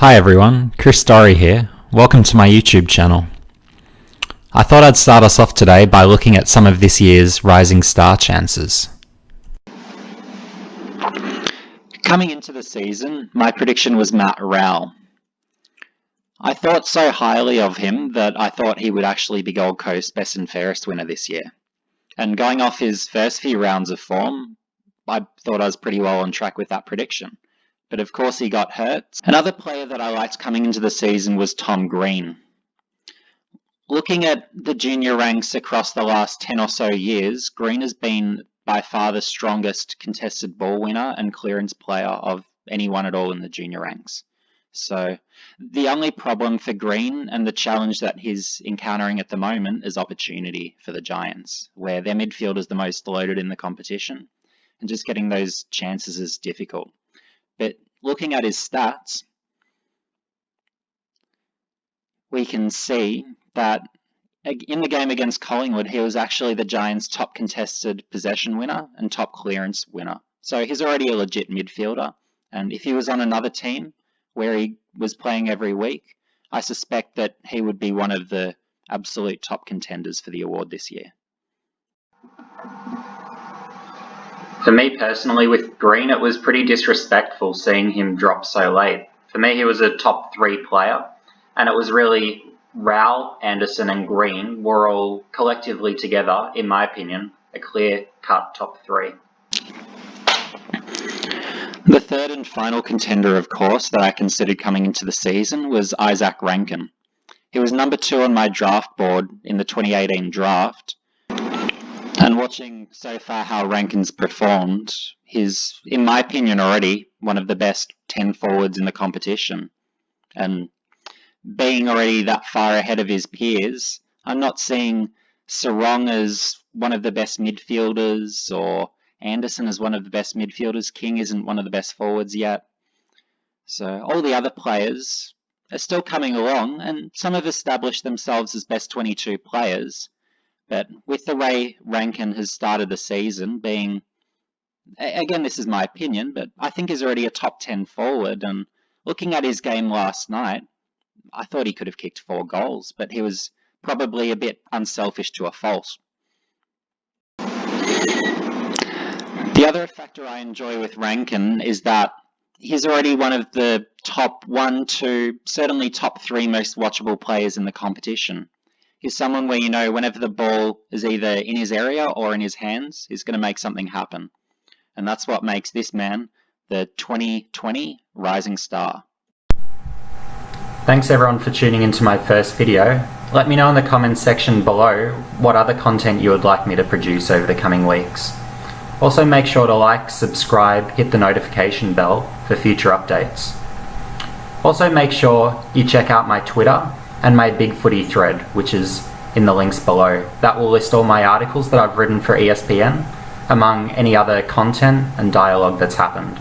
Hi everyone, Chris Story here. Welcome to my YouTube channel. I thought I'd start us off today by looking at some of this year's Rising Star chances. Coming into the season, my prediction was Matt Rowell. I thought so highly of him that I thought he would actually be Gold Coast Best and Fairest winner this year. And going off his first few rounds of form, I thought I was pretty well on track with that prediction. But of course he got hurt. Another player that I liked coming into the season was Tom Green. Looking at the junior ranks across the last 10 or so years, Green has been by far the strongest contested ball winner and clearance player of anyone at all in the junior ranks. So the only problem for Green and the challenge that he's encountering at the moment is opportunity for the Giants, where their midfield is the most loaded in the competition, and just getting those chances is difficult. But looking at his stats, we can see that in the game against Collingwood, he was actually the Giants' top contested possession winner and top clearance winner. So he's already a legit midfielder. And if he was on another team where he was playing every week, I suspect that he would be one of the absolute top contenders for the award this year. For me personally, with Green, it was pretty disrespectful seeing him drop so late. For me, he was a top 3 player, and it was really Rowell, Anderson and Green were all collectively together, in my opinion, a clear-cut top 3. The third and final contender, of course, that I considered coming into the season was Isaac Rankin. He was number 2 on my draft board in the 2018 draft. And watching so far how Rankin's performed, he's, in my opinion, already one of the best 10 forwards in the competition. And being already that far ahead of his peers, I'm not seeing Sarong as one of the best midfielders or Anderson as one of the best midfielders. King isn't one of the best forwards yet. So all the other players are still coming along, and some have established themselves as best 22 players. But with the way Rankin has started the season, being, again, this is my opinion, but I think he's already a top 10 forward. And looking at his game last night, I thought he could have kicked 4 goals, but he was probably a bit unselfish to a fault. The other factor I enjoy with Rankin is that he's already one of the top 1, 2, certainly top 3 most watchable players in the competition. He's someone where, you know, whenever the ball is either in his area or in his hands, he's going to make something happen. And that's what makes this man the 2020 Rising Star. Thanks everyone for tuning into my first video. Let me know in the comments section below what other content you would like me to produce over the coming weeks. Also make sure to like, subscribe, hit the notification bell for future updates. Also make sure you check out my Twitter and my Big Footy thread, which is in the links below. That will list all my articles that I've written for ESPN, among any other content and dialogue that's happened.